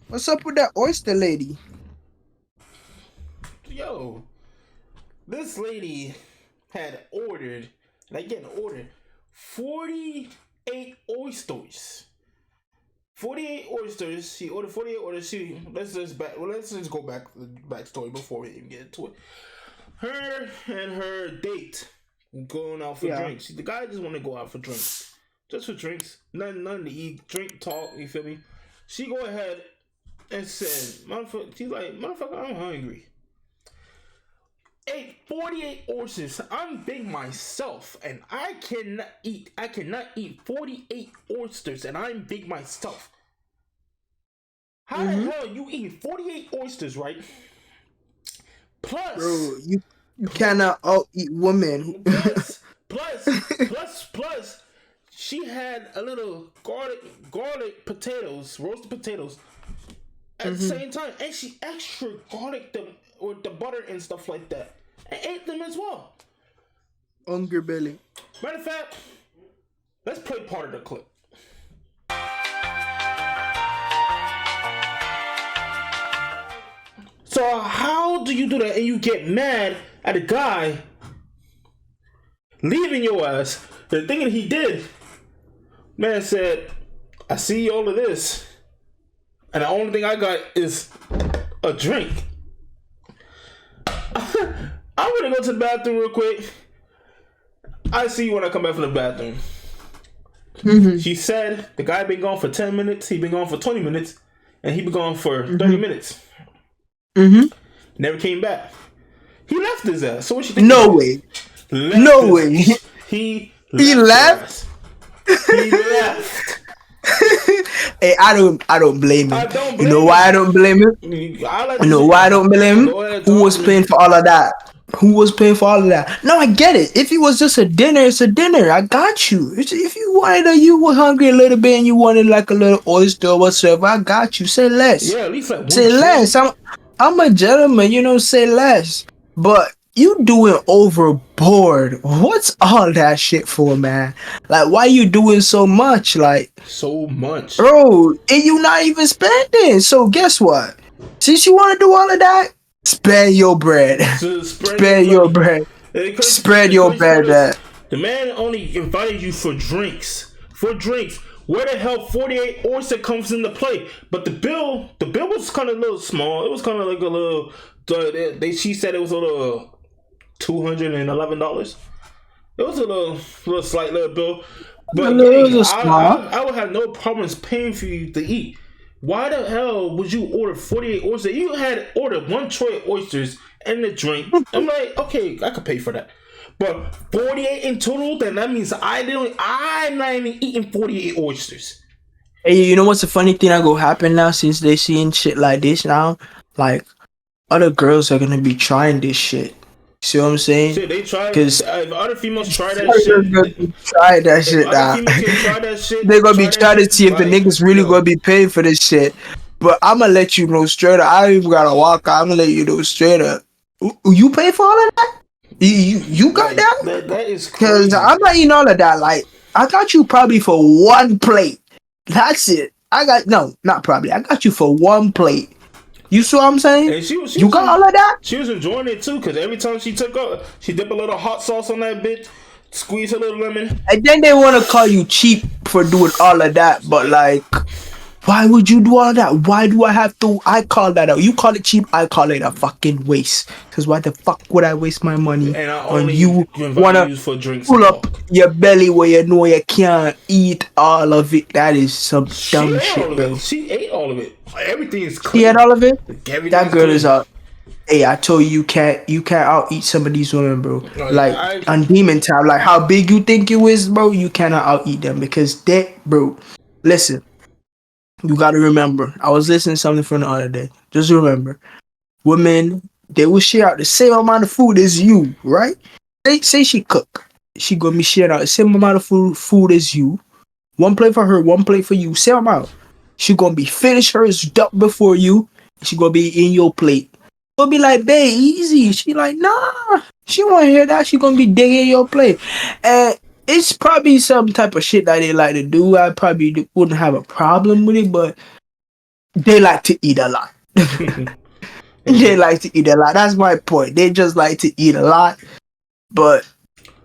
What's up with that oyster lady? Yo, this lady had ordered, and I get an order, 48 oysters. 48 oysters. She ordered 48 oysters. Let's just go back to the backstory before we even get into it. Her and her date going out for Yeah. drinks. The guy just want to go out for drinks. Just for drinks. Nothing to eat. Drink, talk, you feel me? She go ahead and said, motherfucker, she's like, motherfucker, I'm hungry. Ate 48 oysters. I'm big myself, and I cannot eat. I cannot eat 48 oysters, and I'm big myself. How the Mm-hmm. hell you eat 48 oysters, right? Plus, Bro, you cannot out eat women. plus, plus, she had a little garlic potatoes, roasted potatoes, at the Mm-hmm. same time, and she extra garlic them with the butter and stuff like that, and ate them as well. Hungry belly. Matter of fact, let's play part of the clip. So how do you do that and you get mad at a guy leaving your ass? The thing that he did, man said, I see all of this, and the only thing I got is a drink. I'm gonna go to the bathroom real quick. I see you when I come back from the bathroom. Mm-hmm. She said the guy been gone for 10 minutes, he been gone for 20 minutes, and he been gone for 30 Mm-hmm. minutes. Mm-hmm. Never came back. He left his ass. So what you think? No way. Left No his way. ass. He He left. left? His ass. He left. Hey, I don't blame I him. don't You know blame why I him. don't blame him? I like You to know see why I don't blame him? Go ahead, Who talk was to paying me. for all of that? Who was paying for all of that? No, I get it. If it was just a dinner, it's a dinner. I got you. If you wanted you were hungry a little bit and you wanted like a little oyster or whatsoever, I got you. Say less. Yeah, at least like one Say less. drink. I'm a gentleman, say less. But you doing overboard. What's all that shit for, man? Like, why you doing so much? Like, So much. bro, and you not even spending. So guess what? Since you want to do all of that, spend your bread. To spread Spend your your money. bread. Spread The your crazy part bread. is, the man only invited you for drinks. For drinks. Where the hell 48 oyster comes into play? But the bill was kind of a little small. It was kind of like a little. She said it was a little $211. It was a little slight little bill. A But gang, little small. I would have no problems paying for you to eat. Why the hell would you order 48 oysters? You had ordered one tray of oysters and a drink. I'm like, okay, I could pay for that. But 48 in total, then that means I'm not even eating 48 oysters. Hey, you know what's the funny thing that go happen now since they seeing shit like this now? Like, other girls are gonna be trying this shit. See what I'm saying? Shit, they try. Because If other females try that they're shit, gonna be trying that if shit other now. females can try that shit, They're gonna be try that trying to shit, see if the right? niggas really Yo, gonna be paying for this shit. But I'ma let you know straight up. I don't even gotta walk out. I'ma let you know straight up. You pay for all of that? You got like that? that is Cause crazy. I'm not eating all of that. Like, I got you probably for one plate. That's it. I got no, not probably. I got you for one plate. You see what I'm saying? And You got all of that? she was enjoying it too, cause every time she took up, she dip a little hot sauce on that bitch, squeeze a little lemon. And then they wanna call you cheap for doing all of that. But like, why would you do all that? Why do I have to? I call that out. You call it cheap. I call it a fucking waste. Cause why the fuck would I waste my money And I on only you invite wanna you for drinks pull and up talk. your belly where you know you can't eat all of it? That is some She dumb ate all shit, of bro. it. She ate all of it. Everything is She clean. had all of it. Everything That is girl clean. is out. Hey, I told you you can't out eat some of these women, bro. Like I on demon time, like how big you think you is, bro. You cannot out eat them because they, bro. Listen, you gotta remember. I was listening to something from the other day. Just remember, women they will share out the same amount of food as you, right? Say she cook, she gonna be sharing out the same amount of food as you. One plate for her, one plate for you. Same amount. She gonna be finished hers duck before you. She gonna be in your plate. Gonna be like, babe, easy. She like, nah. She won't hear that. She gonna be digging your plate. And it's probably some type of shit that they like to do. I probably wouldn't have a problem with it, but they like to eat a lot. They like to eat a lot. That's my point. They just like to eat a lot. But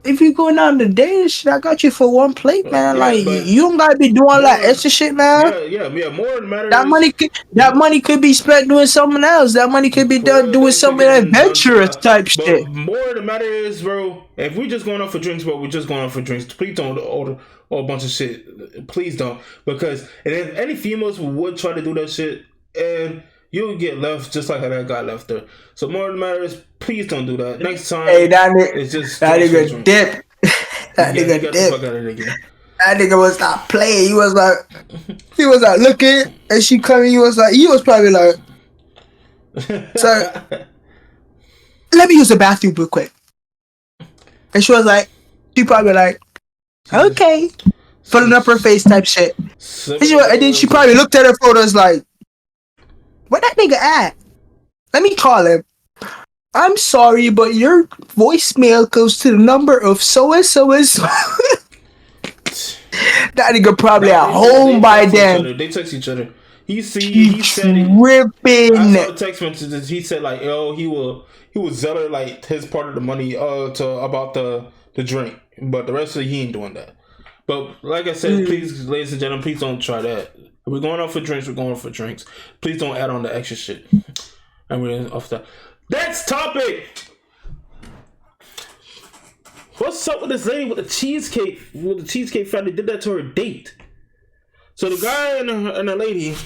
if you're going down the day, shit, I got you for one plate, man. Yeah, like but you don't gotta be doing all that more, extra shit, man. yeah. More than matter That is money could be spent doing something else. That money could be done doing things could something get done to adventurous type But shit. more the matter is, bro, if we just going out for drinks, bro, we're just going out for drinks. Please don't order a bunch of shit. Please don't, because and if any females would try to do that shit, and you'll get left just like how that guy left her. So more the matter is, please don't do that. Next time, Hey, it's just that drinks nigga for drinks. dip. That Yeah, he nigga got the dip. fuck out of it again. That nigga was not playing. He was like looking, and she coming. He was probably like, so let me use the bathroom real quick. And she probably like, okay, filling up her face type shit. And then she probably looked at her photos like, where that nigga at? Let me call him. I'm sorry, but your voicemail goes to the number of so and so and so. That nigga probably at home by then. They text each other. He said tripping. I saw the text messages. He said like, "Oh, he will sell her like his part of the money to about the drink, but the rest of it, he ain't doing that." But like I said, please, ladies and gentlemen, please don't try that. If we're going out for drinks. We're going out for drinks. Please don't add on the extra shit. And we're off that. Next topic. What's up with this lady with the cheesecake? With the Cheesecake Factory did that to her date. So the guy and the lady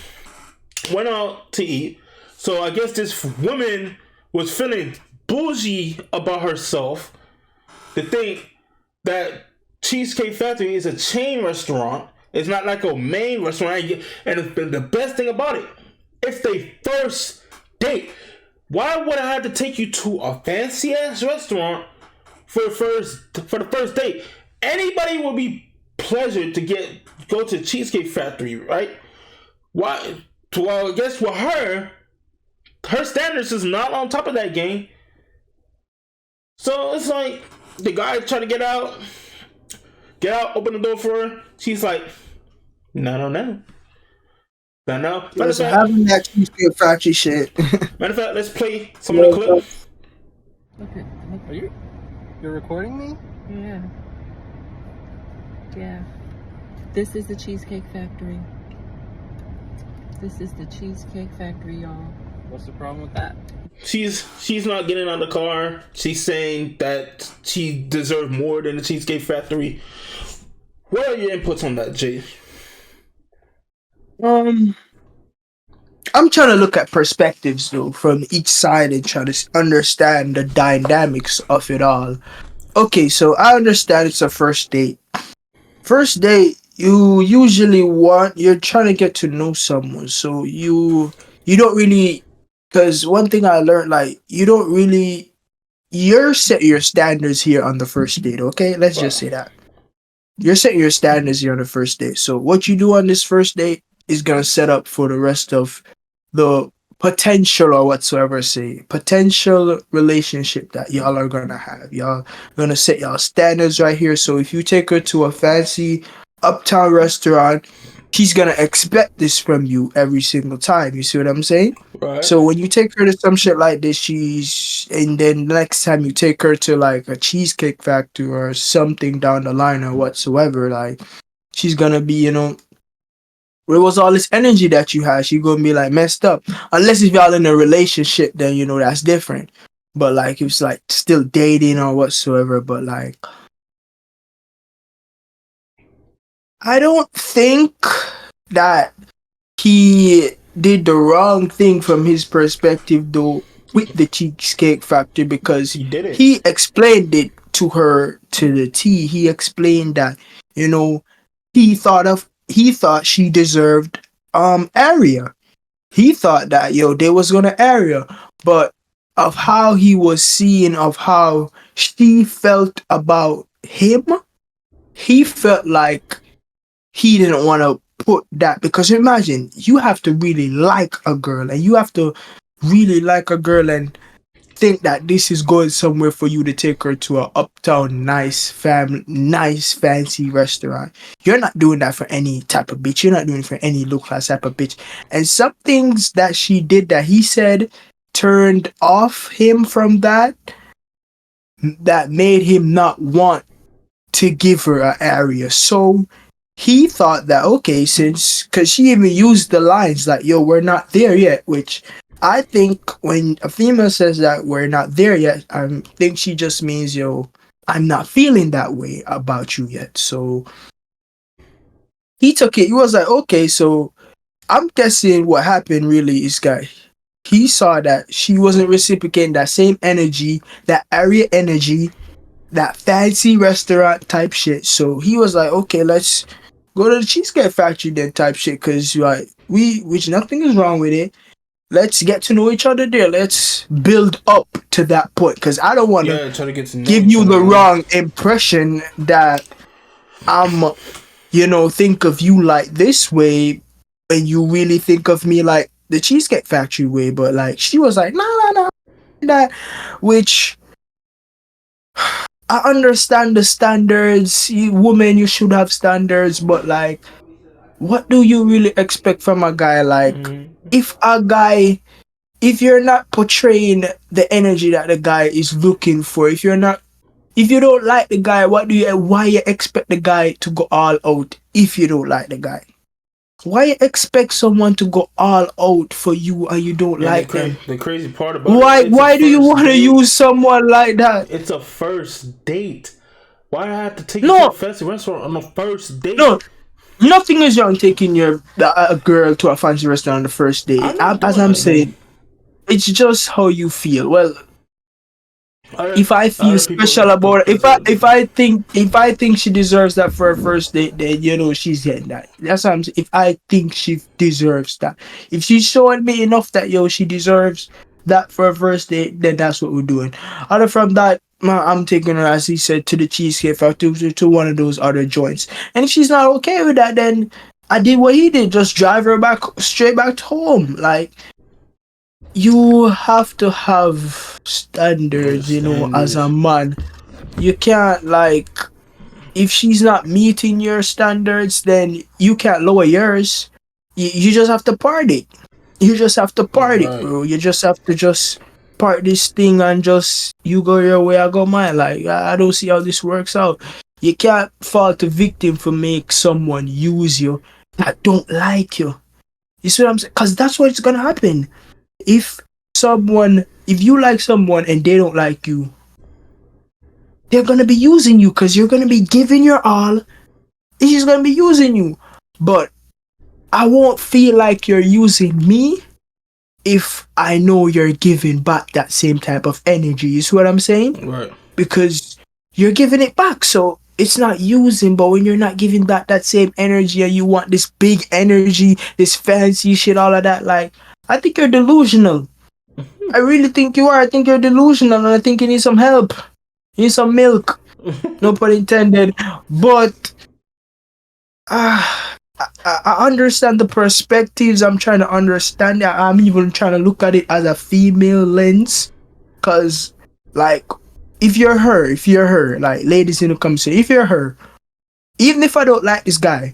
went out to eat. So I guess this woman was feeling bougie about herself to think that Cheesecake Factory is a chain restaurant. It's not like a main restaurant. And the best thing about it, it's their first date. Why would I have to take you to a fancy ass restaurant for the first date? Anybody would be pleasured to go to Cheesecake Factory, right? Why? Well, I guess with her standards is not on top of that game. So it's like the guy trying to get out, open the door for her. She's like, no. Listen, having that Cheesecake Factory shit. Matter of fact, let's play some of the clip. Okay. Are you're recording me? Yeah. Yeah. This is the Cheesecake Factory. This is the Cheesecake Factory, y'all. What's the problem with that? She's not getting out of the car. She's saying that she deserves more than the Cheesecake Factory. What are your inputs on that, Jay? I'm trying to look at perspectives though from each side and try to understand the dynamics of it all. Okay, so I understand it's a first date. First date, you're trying to get to know someone, so you don't really, because one thing I learned, like you're setting your standards here on the first date. Okay, let's just say that you're setting your standards here on the first date. So what you do on this first date is gonna set up for the rest of the potential or whatsoever potential relationship that y'all are gonna have. Y'all gonna set y'all standards right here. So if you take her to a fancy uptown restaurant, she's gonna expect this from you every single time. You see what I'm saying? Right. So when you take her to some shit like this, and then next time you take her to like a Cheesecake Factory or something down the line or whatsoever, like she's gonna be, where was all this energy that you had? She gonna be like messed up. Unless if y'all in a relationship, then that's different. But like if it's like still dating or whatsoever, but like I don't think that he did the wrong thing from his perspective though with the Cheesecake Factory, because He did it. he explained it to her to the T. He explained that, he thought she deserved area. He thought that they was gonna area, but of how he was seeing, of how she felt about him, he felt like he didn't want to put that, because imagine you have to really like a girl, and think that this is going somewhere for you to take her to a uptown nice fancy restaurant. You're not doing that for any type of bitch. You're not doing it for any low class type of bitch. And some things that she did that he said turned off him from that made him not want to give her an area. So he thought that, okay, since, because she even used the lines like, yo, we're not there yet, which I think when a female says that we're not there yet, I think she just means, yo, I'm not feeling that way about you yet. So he took it. He was like, okay, so I'm guessing what happened really is that he saw that she wasn't reciprocating that same energy, that area energy, that fancy restaurant type shit. So he was like, okay, let's go to the Cheesecake Factory then type shit, because like which nothing is wrong with it. Let's get to know each other there. Let's build up to that point, because I don't want Yeah, try to get to know give each you the other. wrong impression that I'm, think of you like this way, and you really think of me like the Cheesecake Factory way. But like she was like, nah, that, which I understand the standards. Woman, you should have standards, but like, what do you really expect from a guy? Like, if you're not portraying the energy that the guy is looking for, if you don't like the guy, why you expect the guy to go all out if you don't like the guy? Why you expect someone to go all out for you and you don't like them? The crazy part about it, Why do you want to use someone like that? It's a first date. Why do I have to take you No. to a fancy restaurant on a first date? No, nothing is wrong taking a girl to a fancy restaurant on the first date. As I'm saying, it's just how you feel. Well, if I feel special about it, if I think she deserves that for her first date, then she's getting that. That's what I'm saying. If I think she deserves that, if she's showing me enough that she deserves that for her first date, then that's what we're doing. Other from that, I'm taking her, as he said, to the Cheesecake Factory, to one of those other joints. And if she's not okay with that, then I did what he did, just drive her straight back to home. Like, you have to have standards, as a man. You can't, like, if she's not meeting your standards, then you can't lower yours. You just have to party. You just have to party, Right. bro. You just have to part this thing and just, you go your way, I go mine. Like, I don't see how this works out. You can't fall to victim for make someone use you that don't like you. You see what I'm saying? Because that's what's gonna happen. If you like someone and they don't like you, they're gonna be using you, because you're gonna be giving your all. It's just gonna be using you. But I won't feel like you're using me if I know you're giving back that same type of energy. You see what I'm saying? Right. Because you're giving it back. So it's not using, but when you're not giving back that same energy and you want this big energy, this fancy shit, all of that, like, I think you're delusional. I really think you are. I think you're delusional, and I think you need some help. You need some milk. No pun intended. But I understand the perspectives. I'm trying to understand it. I'm even trying to look at it as a female lens. Because, like, if you're her, like, ladies in the conversation, if you're her, even if I don't like this guy,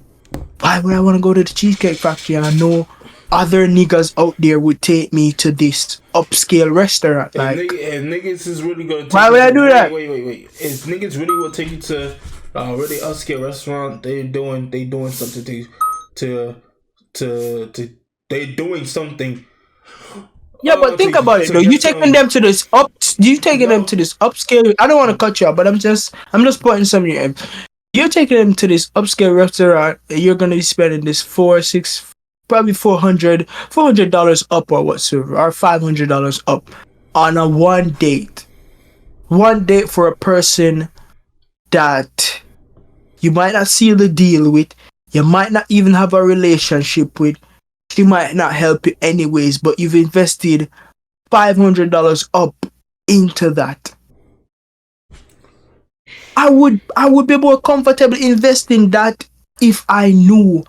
why would I want to go to the Cheesecake Factory and I know other niggas out there would take me to this upscale restaurant? Like, if niggas is really gonna take why would I do that? Wait. If niggas really will take you to a really upscale restaurant, they doing something to they doing something. Yeah, but think about it though. You taking them to this them to this upscale. I don't want to cut you off, but I'm just putting some here. You're taking them to this upscale restaurant, and you're gonna be spending this probably $400 up or whatsoever, or $500 up on a one date for a person that you might not seal the deal with, you might not even have a relationship with, she might not help you anyways, but you've invested $500 up into that. I would be more comfortable investing that if I knew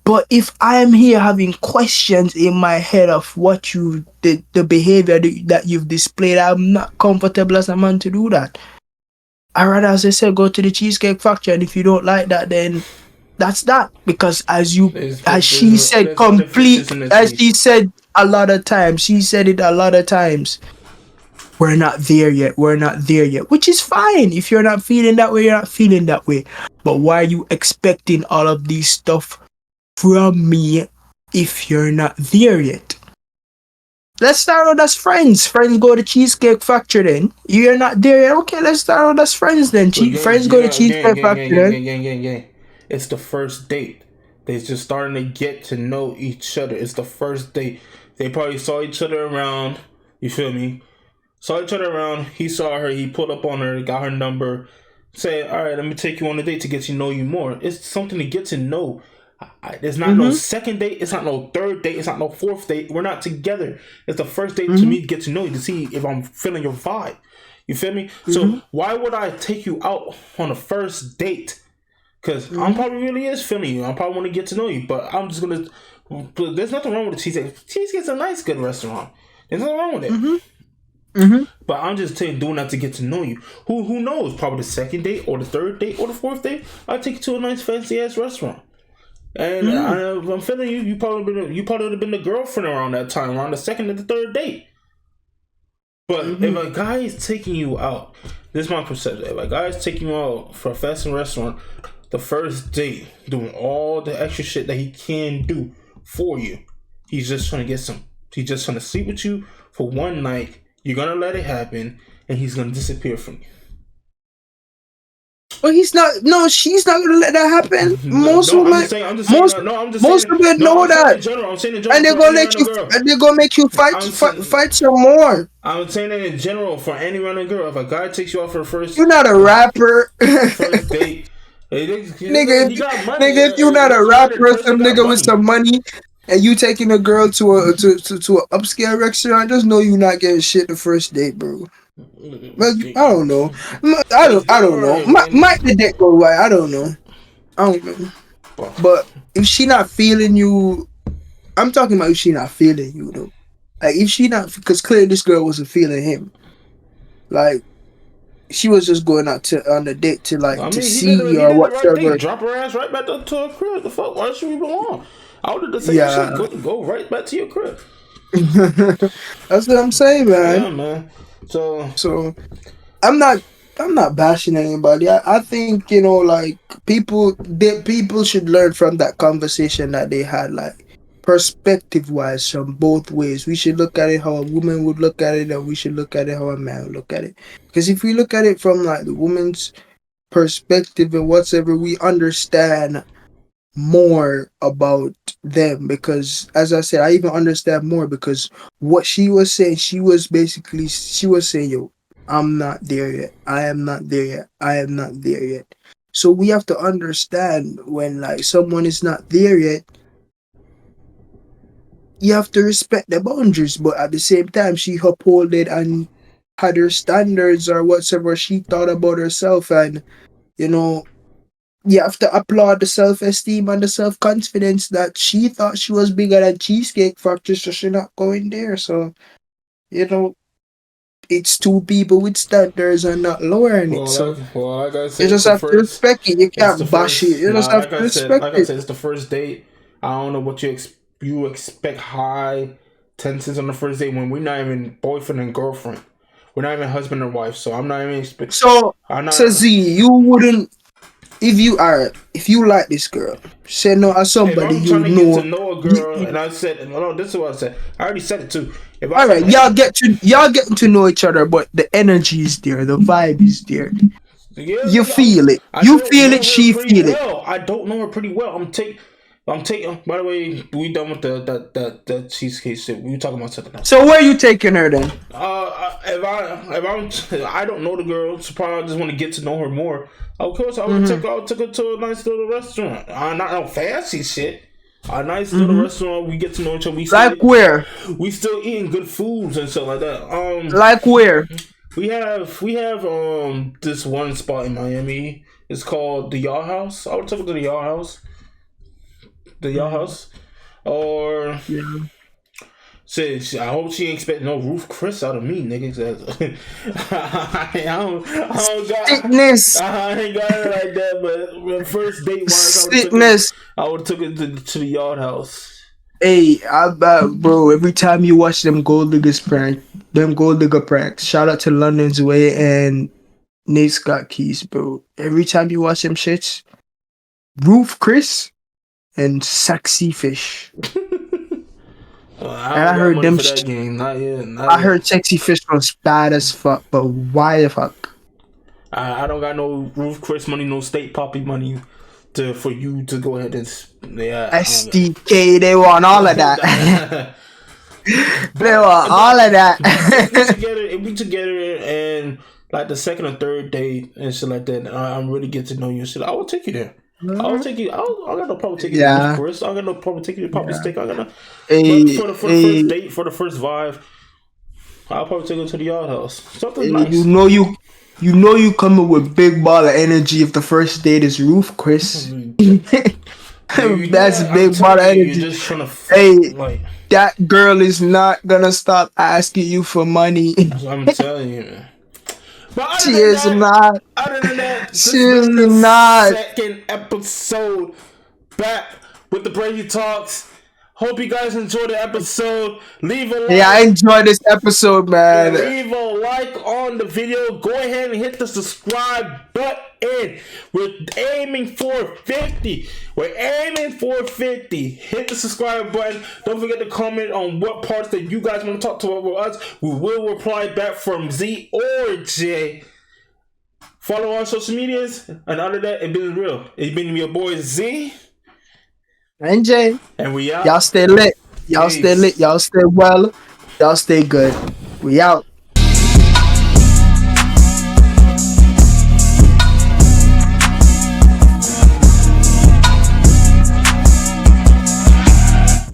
But if I am here having questions in my head of what you the behavior that you've displayed, I'm not comfortable as a man to do that. I rather, as I said, go to the Cheesecake Factory, and if you don't like that, then that's that. Because as she said, as she said a lot of times, she said it a lot of times. We're not there yet. We're not there yet, which is fine. If you're not feeling that way, you're not feeling that way. But why are you expecting all of these stuff from me if you're not there yet? Let's start out as friends. Friends go to Cheesecake Factory then. You're not there yet. Okay, let's start out as friends then. Friends go to Cheesecake Factory then. It's the first date. They're just starting to get to know each other. It's the first date. They probably saw each other around. You feel me? Saw each other around. He saw her. He pulled up on her. Got her number. Say, all right, let me take you on a date to get to know you more. It's something to get to know. There's not no second date. It's not no third date. It's not no fourth date. We're not together. It's the first date to me to get to know you, to see if I'm feeling your vibe. You feel me? So why would I take you out on a first date? Because I'm probably really is feeling you. I probably want to get to know you. But I'm just going to... There's nothing wrong with the Cheesecake. Cheesecake's a nice, good restaurant. There's nothing wrong with it. But I'm just doing that to get to know you. Who knows? Probably the second date or the third date or the fourth date, I'll take you to a nice fancy ass restaurant. And I'm feeling you. You probably would have been the girlfriend around that time, around the second and the third date. But if a guy is taking you out, this is my perception. If a guy is taking you out for a fast food restaurant, the first date, doing all the extra shit that he can do for you, he's just trying to get some. He's just trying to sleep with you for one night. You're gonna let it happen, and he's gonna disappear from you. Well, he's not. No, she's not gonna let that happen. Most women know that, and they're gonna let you. And they're gonna make you fight some more. I'm saying that in general for any random girl. If a guy takes you out for the first, you're not a rapper. First date, nigga, if you're not a rapper, some nigga with some money, and you taking a girl to a upscale restaurant, just know you not getting shit the first date, bro. But I don't know. I don't know. Might the date go right? I don't know. But if she not feeling you, I'm talking about if she not feeling you though. Like if she not, because clearly this girl wasn't feeling him. Like she was just going out on a date to see you or whatever. Right, drop her ass right back to her crib. The fuck? Why should we belong? I would have the same shit. Go right back to your crib. That's what I'm saying, man. Yeah, man. So I'm not bashing anybody. I think, you know, like people should learn from that conversation that they had, like perspective wise, from both ways. We should look at it how a woman would look at it, and we should look at it how a man would look at it. Because if we look at it from like the woman's perspective and whatever, we understand more about them. Because as I said, I even understand more because what she was saying, she was saying, yo, I'm not there yet. I am not there yet. I am not there yet. So we have to understand when like someone is not there yet, you have to respect the boundaries, but at the same time she upholded and had her standards or whatever she thought about herself. And you know, you have to applaud the self-esteem and the self-confidence that she thought she was bigger than Cheesecake Factory, so she's not going there. So, you know, it's two people with standards and not lowering it. So, like I said, you just have to respect it. You can't bash it. You just have to respect it. Like I said, it's the first date. I don't know what you expect high tensions on the first date when we're not even boyfriend and girlfriend. We're not even husband and wife. So I'm not even expecting. So Z, you wouldn't. If you like this girl, say no as somebody you know. Get to know a girl, and I said, no, this is what I said. I already said it too. All right, y'all getting to know each other, but the energy is there, the vibe is there. Yeah, you feel it. You feel it. She feel it. I don't know her pretty well. I'm taking. By the way, we done with the cheesecake shit. We were talking about something else. So where are you taking her then? If I don't know the girl, so probably I just want to get to know her more. Of course, I would take her to a nice little restaurant. Not no fancy shit. A nice little restaurant. We get to know each other. Where? We still eating good foods and stuff like that. Like where? We have this one spot in Miami. It's called the Y'all House. I would take her to the Y'all House. the y'all house, or Yeah. says I hope she ain't expect no Ruth Chris out of me, nigga. I don't got. Sickness. I ain't got it like that, but when first date wise, Sickness. I would have took it to the yard house. Hey, bro, every time you watch them gold digger pranks, shout out to London's Way and Nate's Got Keys, bro. Every time you watch them shits, Roof Chris and Sexy Fish. I heard them for that game. Not yet. I heard Sexy Fish was bad as fuck, but why the fuck? I don't got no Ruth Chris money, no state poppy money for you to go ahead and SDK, they want all of that. They want all of that. if we together and like the second or third date and shit like that, I'm really get to know you and shit. I will take you there. I'll take you. I got no problem taking you to Chris. I got no problem taking you to Poppy Stick. I got no. But for the first date, for the first vibe, I'll probably take you to the yard house. Something nice. You know you coming with big ball of energy if the first date is Roof Chris. That's big ball of energy. Just trying to that girl is not gonna stop asking you for money. I'm telling you, man. But She is not. Other than that, She is not. Second episode back with the Brady Talks. Hope you guys enjoyed the episode. Leave a like. Yeah, I enjoyed this episode, man. Leave a like on the video. Go ahead and hit the subscribe button. We're aiming for 50. We're aiming for 50. Hit the subscribe button. Don't forget to comment on what parts that you guys want to talk to with us. We will reply back from Z or J. Follow our social medias. And other than that, it's been real. It's been your boy Z. And Jay. And we out. Y'all stay lit. Y'all stay lit. Y'all stay well. Y'all stay good. We out.